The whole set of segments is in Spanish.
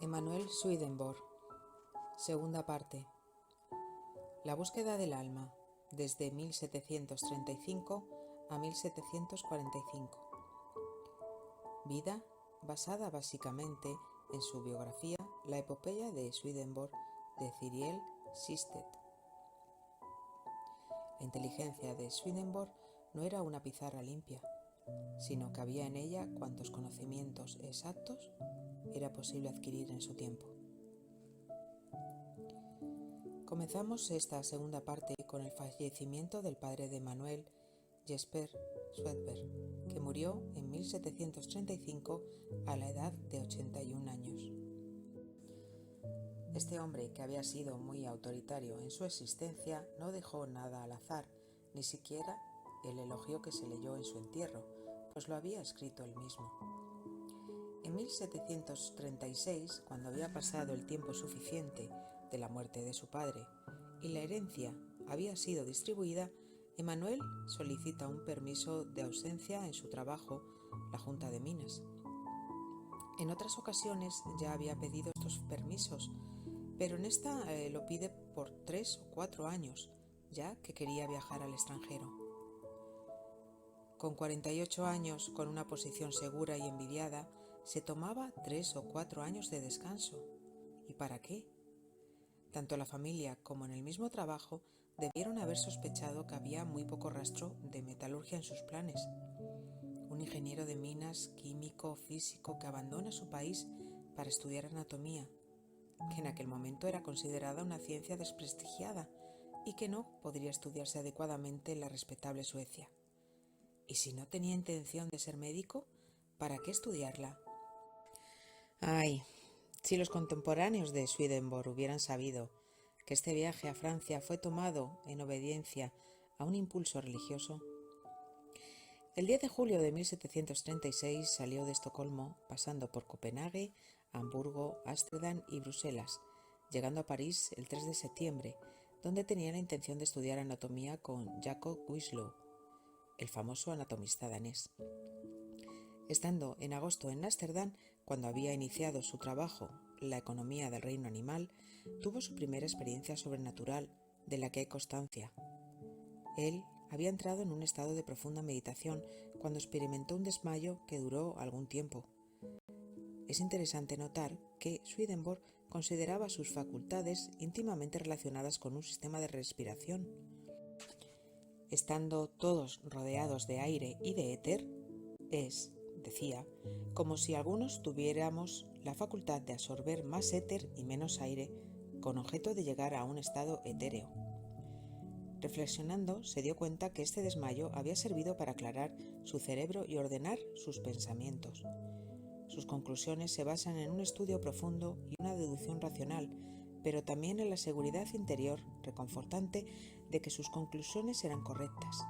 Emanuel Swedenborg. Segunda parte. La búsqueda del alma, desde 1735 a 1745. Vida basada básicamente en su biografía, La epopeya de Swedenborg de Cyriel Sisset. La inteligencia de Swedenborg no era una pizarra limpia, sino que había en ella cuantos conocimientos exactos era posible adquirir en su tiempo. Comenzamos esta segunda parte con el fallecimiento del padre de Emanuel, Jesper Swedenborg, que murió en 1735 a la edad de 81 años. Este hombre, que había sido muy autoritario en su existencia, no dejó nada al azar, ni siquiera el elogio que se leyó en su entierro, pues lo había escrito él mismo. En 1736, cuando había pasado el tiempo suficiente de la muerte de su padre y la herencia había sido distribuida, Emanuel solicita un permiso de ausencia en su trabajo, la Junta de Minas. En otras ocasiones ya había pedido estos permisos, pero en esta lo pide por 3 o 4 años, ya que quería viajar al extranjero. Con 48 años, con una posición segura y envidiada, se tomaba 3 o 4 años de descanso. ¿Y para qué? Tanto la familia como en el mismo trabajo debieron haber sospechado que había muy poco rastro de metalurgia en sus planes. Un ingeniero de minas, químico, físico, que abandona su país para estudiar anatomía, que en aquel momento era considerada una ciencia desprestigiada y que no podría estudiarse adecuadamente en la respetable Suecia. ¿Y si no tenía intención de ser médico, para qué estudiarla? Ay, si los contemporáneos de Swedenborg hubieran sabido que este viaje a Francia fue tomado en obediencia a un impulso religioso. El 10 de julio de 1736 salió de Estocolmo, pasando por Copenhague, Hamburgo, Ámsterdam y Bruselas, llegando a París el 3 de septiembre, donde tenía la intención de estudiar anatomía con Jacob Winslow, el famoso anatomista danés. Estando en agosto en Ámsterdam, cuando había iniciado su trabajo, La economía del reino animal, tuvo su primera experiencia sobrenatural, de la que hay constancia. Él había entrado en un estado de profunda meditación cuando experimentó un desmayo que duró algún tiempo. Es interesante notar que Swedenborg consideraba sus facultades íntimamente relacionadas con un sistema de respiración. Estando todos rodeados de aire y de éter, decía, como si algunos tuviéramos la facultad de absorber más éter y menos aire, con objeto de llegar a un estado etéreo. Reflexionando, se dio cuenta que este desmayo había servido para aclarar su cerebro y ordenar sus pensamientos. Sus conclusiones se basan en un estudio profundo y una deducción racional, pero también en la seguridad interior reconfortante de que sus conclusiones eran correctas.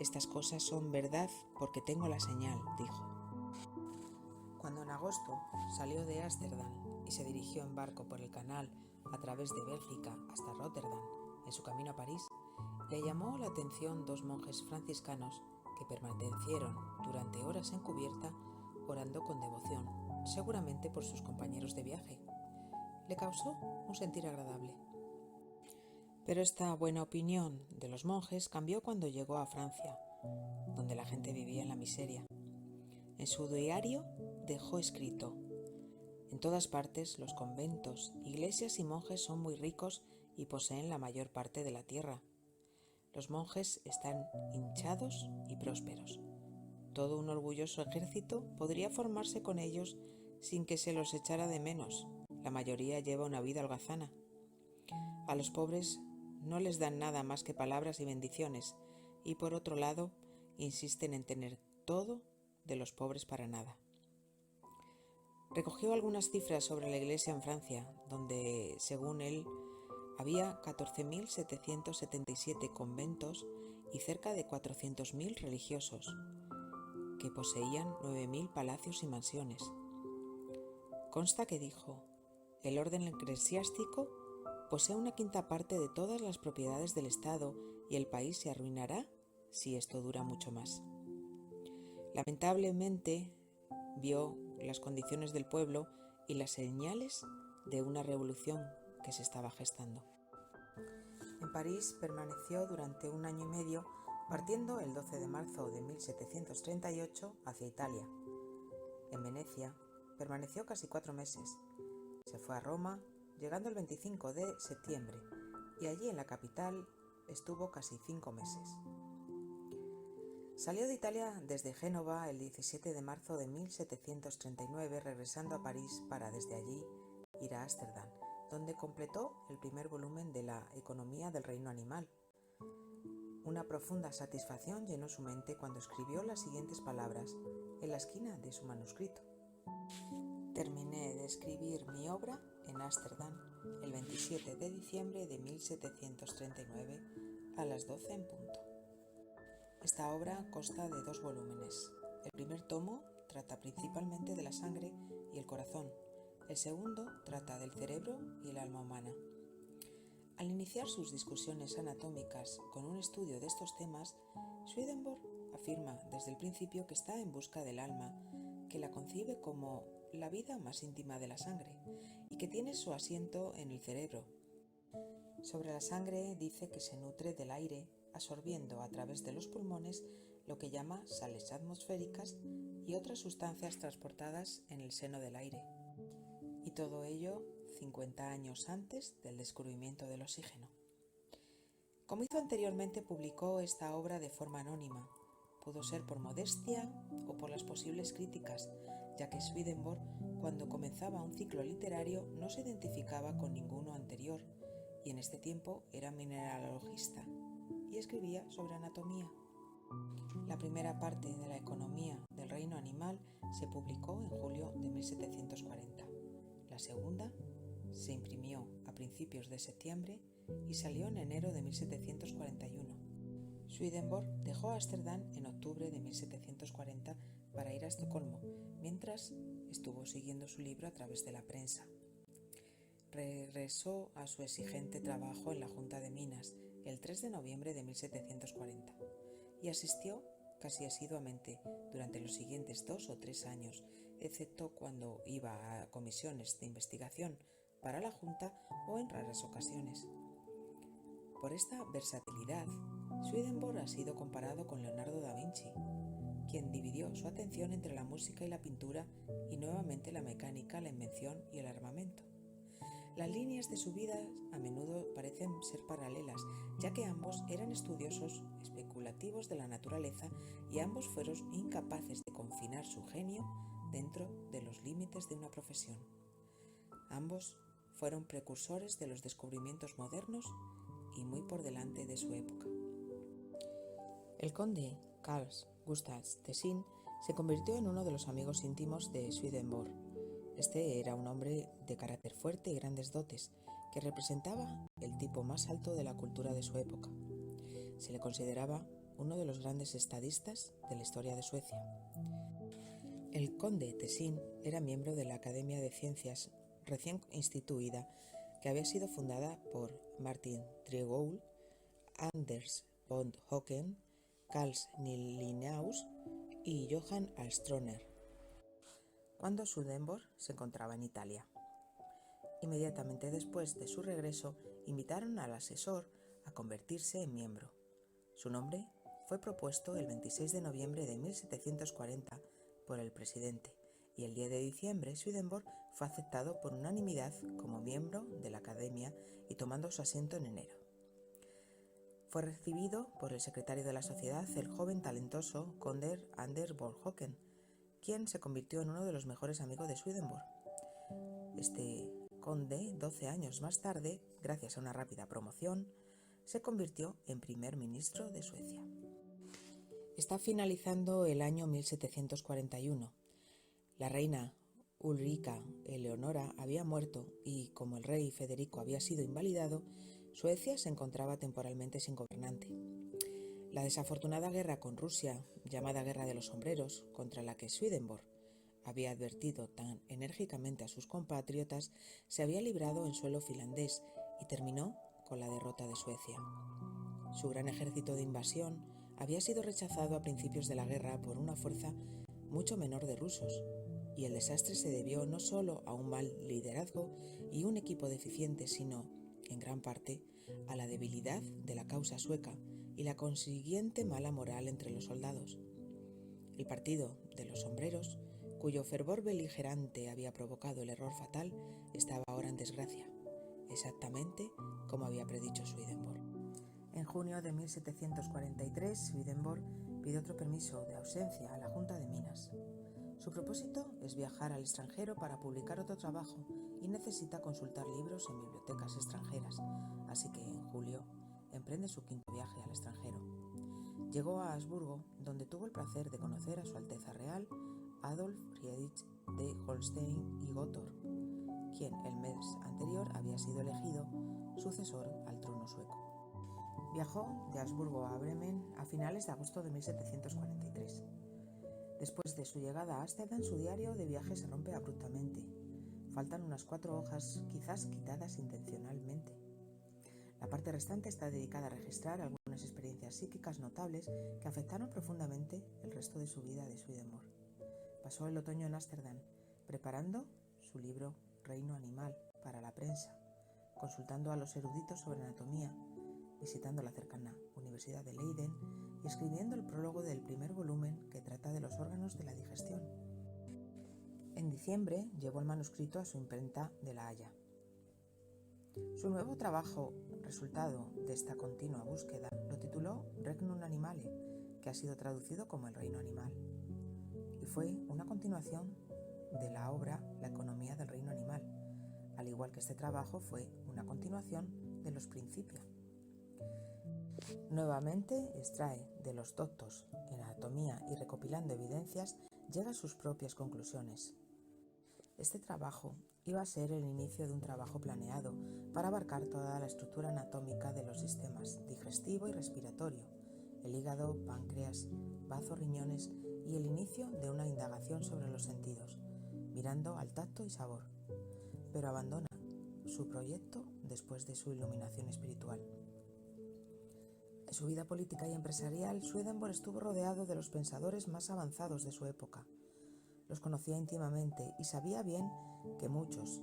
Estas cosas son verdad porque tengo la señal, dijo. Cuando en agosto salió de Ámsterdam y se dirigió en barco por el canal a través de Bélgica hasta Rotterdam, en su camino a París, le llamó la atención 2 monjes franciscanos que permanecieron durante horas en cubierta orando con devoción, seguramente por sus compañeros de viaje. Le causó un sentir agradable. Pero esta buena opinión de los monjes cambió cuando llegó a Francia, donde la gente vivía en la miseria. En su diario dejó escrito: en todas partes los conventos, iglesias y monjes son muy ricos y poseen la mayor parte de la tierra. Los monjes están hinchados y prósperos. Todo un orgulloso ejército podría formarse con ellos sin que se los echara de menos. La mayoría lleva una vida holgazana. A los pobres no les dan nada más que palabras y bendiciones, y por otro lado, insisten en tener todo de los pobres para nada. Recogió algunas cifras sobre la iglesia en Francia, donde, según él, había 14.777 conventos y cerca de 400.000 religiosos, que poseían 9.000 palacios y mansiones. Consta que dijo: el orden eclesiástico posee una quinta parte de todas las propiedades del Estado y el país se arruinará si esto dura mucho más. Lamentablemente, vio las condiciones del pueblo y las señales de una revolución que se estaba gestando. En París permaneció durante 1 año y medio, partiendo el 12 de marzo de 1738 hacia Italia. En Venecia permaneció casi 4 meses. Se fue a Roma, llegando el 25 de septiembre, y allí en la capital estuvo casi 5 meses. Salió de Italia desde Génova el 17 de marzo de 1739, regresando a París para desde allí ir a Ámsterdam, donde completó el primer volumen de la Economía del reino animal. Una profunda satisfacción llenó su mente cuando escribió las siguientes palabras en la esquina de su manuscrito: terminé de escribir mi obra en Ámsterdam el 27 de diciembre de 1739 a las 12 en punto. Esta obra consta de 2 volúmenes. El primer tomo trata principalmente de la sangre y el corazón. El segundo trata del cerebro y el alma humana. Al iniciar sus discusiones anatómicas con un estudio de estos temas, Swedenborg afirma desde el principio que está en busca del alma, que la concibe como la vida más íntima de la sangre y que tiene su asiento en el cerebro. Sobre la sangre dice que se nutre del aire, absorbiendo a través de los pulmones lo que llama sales atmosféricas y otras sustancias transportadas en el seno del aire. Y todo ello 50 años antes del descubrimiento del oxígeno. Como hizo anteriormente, publicó esta obra de forma anónima. Pudo ser por modestia o por las posibles críticas, ya que Swedenborg, cuando comenzaba un ciclo literario, no se identificaba con ninguno anterior, y en este tiempo era mineralogista y escribía sobre anatomía. La primera parte de la Economía del reino animal se publicó en julio de 1740. La segunda se imprimió a principios de septiembre y salió en enero de 1741. Swedenborg dejó Ámsterdam en octubre de 1740 para ir a Estocolmo, mientras estuvo siguiendo su libro a través de la prensa. Regresó a su exigente trabajo en la Junta de Minas el 3 de noviembre de 1740 y asistió casi asiduamente durante los siguientes 2 o 3 años, excepto cuando iba a comisiones de investigación para la Junta o en raras ocasiones. Por esta versatilidad, Swedenborg ha sido comparado con Leonardo da Vinci, quien dividió su atención entre la música y la pintura y nuevamente la mecánica, la invención y el armamento. Las líneas de su vida a menudo parecen ser paralelas, ya que ambos eran estudiosos especulativos de la naturaleza y ambos fueron incapaces de confinar su genio dentro de los límites de una profesión. Ambos fueron precursores de los descubrimientos modernos y muy por delante de su época. El conde Carl Gustav Tessin se convirtió en uno de los amigos íntimos de Swedenborg. Este era un hombre de carácter fuerte y grandes dotes, que representaba el tipo más alto de la cultura de su época. Se le consideraba uno de los grandes estadistas de la historia de Suecia. El conde Tessin era miembro de la Academia de Ciencias recién instituida, que había sido fundada por Martin Triegoul, Anders von Hocken, Carl Linnaeus y Johann Alstroner, cuando Swedenborg se encontraba en Italia. Inmediatamente después de su regreso, invitaron al asesor a convertirse en miembro. Su nombre fue propuesto el 26 de noviembre de 1740 por el presidente, y el 10 de diciembre Swedenborg fue aceptado por unanimidad como miembro de la Academia y tomando su asiento en enero. Fue recibido por el secretario de la sociedad, el joven talentoso conde Anders von Hocken, quien se convirtió en uno de los mejores amigos de Swedenborg. Este conde, 12 años más tarde, gracias a una rápida promoción, se convirtió en primer ministro de Suecia. Está finalizando el año 1741. La reina Ulrica Eleonora había muerto y, como el rey Federico había sido invalidado, Suecia se encontraba temporalmente sin gobernante. La desafortunada guerra con Rusia, llamada Guerra de los Sombreros, contra la que Swedenborg había advertido tan enérgicamente a sus compatriotas, se había librado en suelo finlandés y terminó con la derrota de Suecia. Su gran ejército de invasión había sido rechazado a principios de la guerra por una fuerza mucho menor de rusos. y el desastre se debió no solo a un mal liderazgo y un equipo deficiente, sino, en gran parte, a la debilidad de la causa sueca y la consiguiente mala moral entre los soldados. El partido de los sombreros, cuyo fervor beligerante había provocado el error fatal, estaba ahora en desgracia, exactamente como había predicho Swedenborg. En junio de 1743, Swedenborg pide otro permiso de ausencia a la Junta de Minas. Su propósito es viajar al extranjero para publicar otro trabajo y necesita consultar libros en bibliotecas extranjeras, así que en julio emprende su quinto viaje al extranjero. Llegó a Habsburgo, donde tuvo el placer de conocer a Su Alteza Real Adolf Friedrich de Holstein y Gottorp, quien el mes anterior había sido elegido sucesor al trono sueco. Viajó de Habsburgo a Bremen a finales de agosto de 1743. Después de su llegada a Ámsterdam, su diario de viaje se rompe abruptamente. Faltan unas 4 hojas, quizás quitadas intencionalmente. La parte restante está dedicada a registrar algunas experiencias psíquicas notables que afectaron profundamente el resto de su vida de Swedenborg. Pasó el otoño en Ámsterdam, preparando su libro Reino Animal para la prensa, consultando a los eruditos sobre anatomía, visitando la cercana Universidad de Leiden y escribiendo el prólogo del primer volumen que trata de los órganos de la digestión. En diciembre llevó el manuscrito a su imprenta de La Haya. Su nuevo trabajo, resultado de esta continua búsqueda, lo tituló Regnum Animale, que ha sido traducido como El Reino Animal, y fue una continuación de la obra La Economía del Reino Animal, al igual que este trabajo fue una continuación de Los Principia. Nuevamente extrae de los doctos en anatomía y recopilando evidencias llega a sus propias conclusiones. Este trabajo iba a ser el inicio de un trabajo planeado para abarcar toda la estructura anatómica de los sistemas digestivo y respiratorio, el hígado, páncreas, bazo, riñones y el inicio de una indagación sobre los sentidos, mirando al tacto y sabor, pero abandona su proyecto después de su iluminación espiritual. En su vida política y empresarial, Swedenborg estuvo rodeado de los pensadores más avanzados de su época. Los conocía íntimamente y sabía bien que muchos,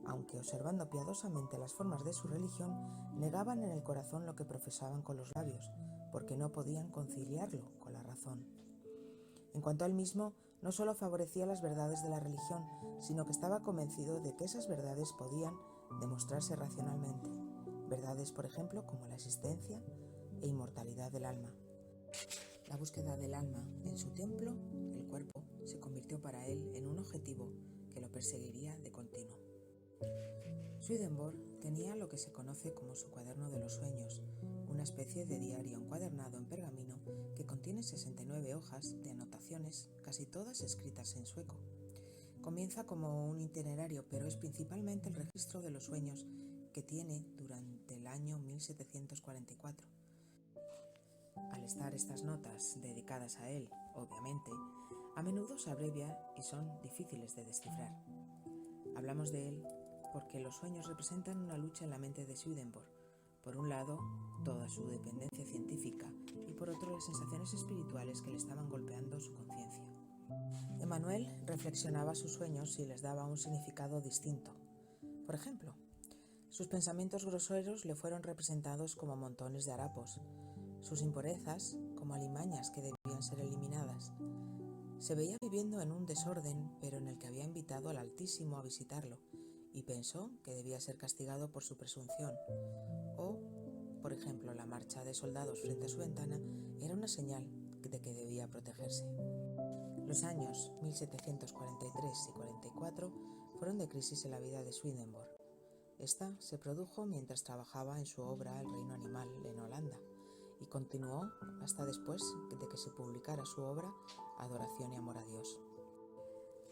aunque observando piadosamente las formas de su religión, negaban en el corazón lo que profesaban con los labios, porque no podían conciliarlo con la razón. En cuanto a él mismo, no solo favorecía las verdades de la religión, sino que estaba convencido de que esas verdades podían demostrarse racionalmente. Verdades, por ejemplo, como la existencia e inmortalidad del alma. La búsqueda del alma en su templo, el cuerpo, se convirtió para él en un objetivo que lo perseguiría de continuo. Swedenborg tenía lo que se conoce como su cuaderno de los sueños, una especie de diario encuadernado en pergamino que contiene 69 hojas de anotaciones, casi todas escritas en sueco. Comienza como un itinerario, pero es principalmente el registro de los sueños que tiene durante el año 1744. Al estar estas notas dedicadas a él, obviamente, a menudo se abrevia y son difíciles de descifrar. Hablamos de él porque los sueños representan una lucha en la mente de Swedenborg. Por un lado, toda su dependencia científica y por otro, las sensaciones espirituales que le estaban golpeando su conciencia. Emmanuel reflexionaba sus sueños y les daba un significado distinto. Por ejemplo, sus pensamientos groseros le fueron representados como montones de harapos, sus impurezas como alimañas que debían ser eliminadas. Se veía viviendo en un desorden, pero en el que había invitado al Altísimo a visitarlo, y pensó que debía ser castigado por su presunción. O, por ejemplo, la marcha de soldados frente a su ventana era una señal de que debía protegerse. Los años 1743 y 44 fueron de crisis en la vida de Swedenborg. Esta se produjo mientras trabajaba en su obra El Reino Animal en Holanda y continuó hasta después de que se publicara su obra Adoración y Amor a Dios.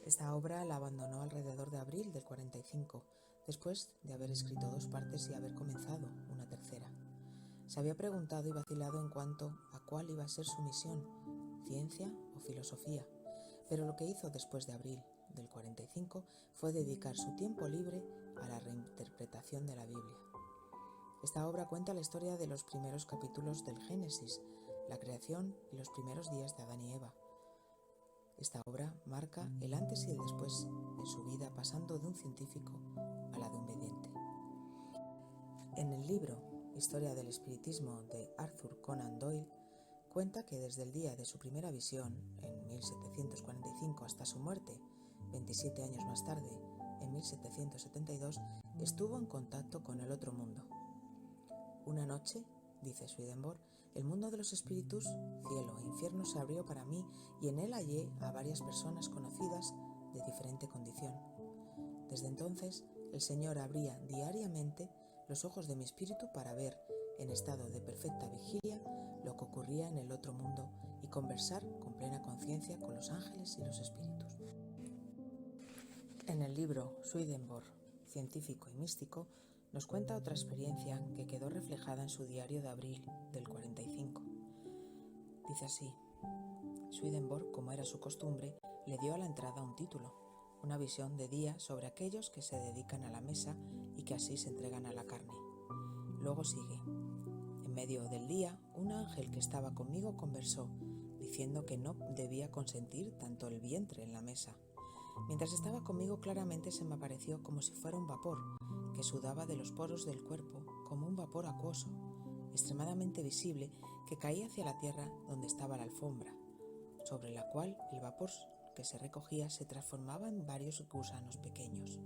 Esta obra la abandonó alrededor de abril del 45, después de haber escrito 2 partes y haber comenzado una tercera. Se había preguntado y vacilado en cuanto a cuál iba a ser su misión, ciencia o filosofía, pero lo que hizo después de abril del 45 fue dedicar su tiempo libre a la reinterpretación de la Biblia. Esta obra cuenta la historia de los primeros capítulos del Génesis, la creación y los primeros días de Adán y Eva. Esta obra marca el antes y el después en su vida, pasando de un científico a la de un vidente. En el libro Historia del Espiritismo de Arthur Conan Doyle, cuenta que desde el día de su primera visión, en 1745, hasta su muerte, 27 años más tarde, en 1772, estuvo en contacto con el otro mundo. Una noche, dice Swedenborg, el mundo de los espíritus, cielo e infierno, se abrió para mí y en él hallé a varias personas conocidas de diferente condición. Desde entonces, el Señor abría diariamente los ojos de mi espíritu para ver, en estado de perfecta vigilia, lo que ocurría en el otro mundo y conversar con plena conciencia con los ángeles y los espíritus. En el libro Swedenborg, científico y místico, nos cuenta otra experiencia que quedó reflejada en su diario de abril del 45. Dice así: Swedenborg, como era su costumbre, le dio a la entrada un título, una visión de día sobre aquellos que se dedican a la mesa y que así se entregan a la carne. Luego sigue: en medio del día, un ángel que estaba conmigo conversó, diciendo que no debía consentir tanto el vientre en la mesa. Mientras estaba conmigo, claramente se me apareció como si fuera un vapor que sudaba de los poros del cuerpo, como un vapor acuoso, extremadamente visible, que caía hacia la tierra donde estaba la alfombra, sobre la cual el vapor que se recogía se transformaba en varios gusanos pequeños.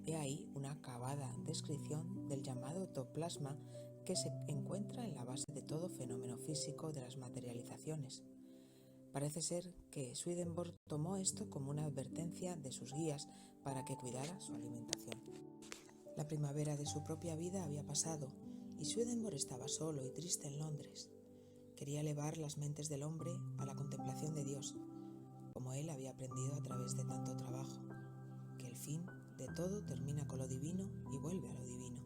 He ahí una acabada descripción del llamado ectoplasma que se encuentra en la base de todo fenómeno físico de las materializaciones. Parece ser que Swedenborg tomó esto como una advertencia de sus guías para que cuidara su alimentación. La primavera de su propia vida había pasado y Swedenborg estaba solo y triste en Londres. Quería elevar las mentes del hombre a la contemplación de Dios, como él había aprendido a través de tanto trabajo, que el fin de todo termina con lo divino y vuelve a lo divino.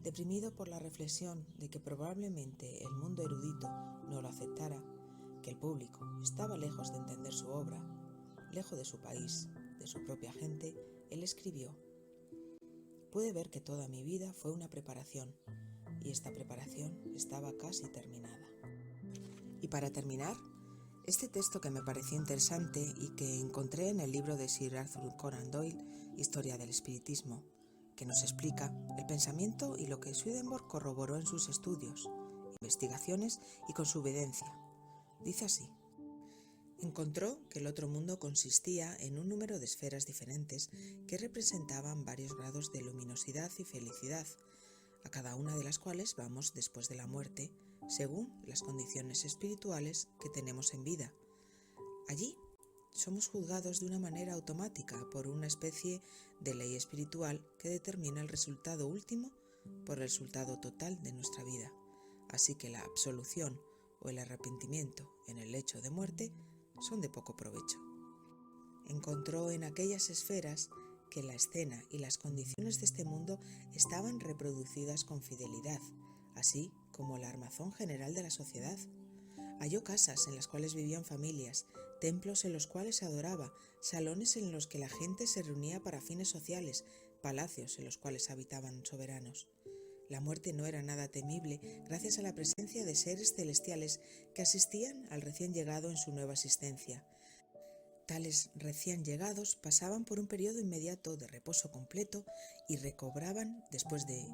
Deprimido por la reflexión de que probablemente el mundo erudito no lo aceptara, que el público estaba lejos de entender su obra, lejos de su país, de su propia gente, él escribió: pude ver que toda mi vida fue una preparación, y esta preparación estaba casi terminada. Y para terminar, este texto que me pareció interesante y que encontré en el libro de Sir Arthur Conan Doyle, Historia del Espiritismo, que nos explica el pensamiento y lo que Swedenborg corroboró en sus estudios, investigaciones y con su evidencia. Dice así: encontró que el otro mundo consistía en un número de esferas diferentes que representaban varios grados de luminosidad y felicidad, a cada una de las cuales vamos después de la muerte, según las condiciones espirituales que tenemos en vida. Allí somos juzgados de una manera automática por una especie de ley espiritual que determina el resultado último por el resultado total de nuestra vida. Así que la absolución o el arrepentimiento en el lecho de muerte son de poco provecho. Encontró en aquellas esferas que la escena y las condiciones de este mundo estaban reproducidas con fidelidad, así como el armazón general de la sociedad. Halló casas en las cuales vivían familias, templos en los cuales se adoraba, salones en los que la gente se reunía para fines sociales, palacios en los cuales habitaban soberanos. La muerte no era nada temible gracias a la presencia de seres celestiales que asistían al recién llegado en su nueva existencia. Tales recién llegados pasaban por un periodo inmediato de reposo completo y recobraban, después de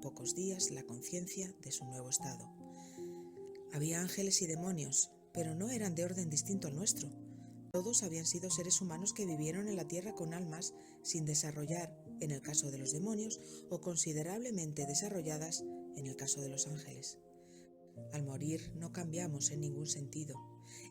pocos días, la conciencia de su nuevo estado. Había ángeles y demonios, pero no eran de orden distinto al nuestro. Todos habían sido seres humanos que vivieron en la tierra con almas sin desarrollar, en el caso de los demonios, o considerablemente desarrolladas, en el caso de los ángeles. Al morir no cambiamos en ningún sentido.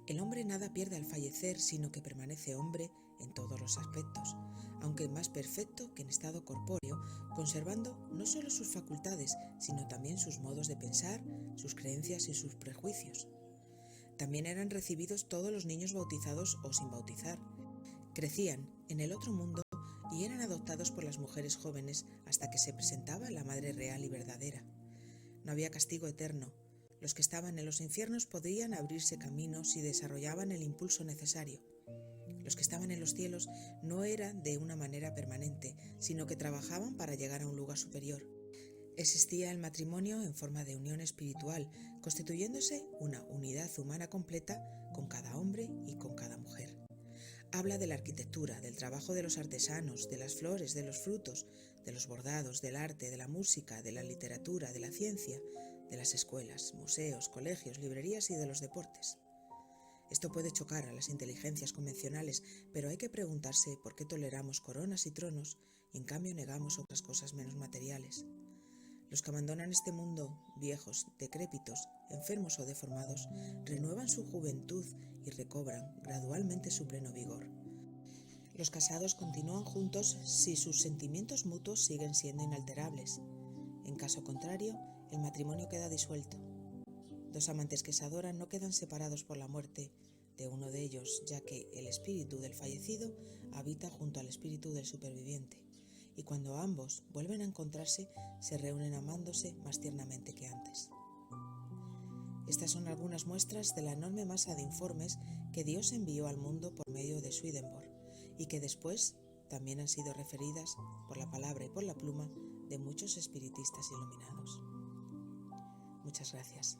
El hombre nada pierde al fallecer, sino que permanece hombre en todos los aspectos, aunque más perfecto que en estado corpóreo, conservando no solo sus facultades, sino también sus modos de pensar, sus creencias y sus prejuicios. También eran recibidos todos los niños bautizados o sin bautizar. Crecían en el otro mundo y eran adoptados por las mujeres jóvenes hasta que se presentaba la Madre Real y verdadera. No había castigo eterno. Los que estaban en los infiernos podían abrirse camino si desarrollaban el impulso necesario. Los que estaban en los cielos no eran de una manera permanente, sino que trabajaban para llegar a un lugar superior. Existía el matrimonio en forma de unión espiritual, constituyéndose una unidad humana completa con cada hombre y con cada mujer. Habla de la arquitectura, del trabajo de los artesanos, de las flores, de los frutos, de los bordados, del arte, de la música, de la literatura, de la ciencia, de las escuelas, museos, colegios, librerías y de los deportes. Esto puede chocar a las inteligencias convencionales, pero hay que preguntarse por qué toleramos coronas y tronos y en cambio negamos otras cosas menos materiales. Los que abandonan este mundo, viejos, decrépitos, enfermos o deformados, renuevan su juventud y recobran gradualmente su pleno vigor. Los casados continúan juntos si sus sentimientos mutuos siguen siendo inalterables. En caso contrario, el matrimonio queda disuelto. Dos amantes que se adoran no quedan separados por la muerte de uno de ellos, ya que el espíritu del fallecido habita junto al espíritu del superviviente, y cuando ambos vuelven a encontrarse, se reúnen amándose más tiernamente que antes. Estas son algunas muestras de la enorme masa de informes que Dios envió al mundo por medio de Swedenborg, y que después también han sido referidas por la palabra y por la pluma de muchos espiritistas iluminados. Muchas gracias.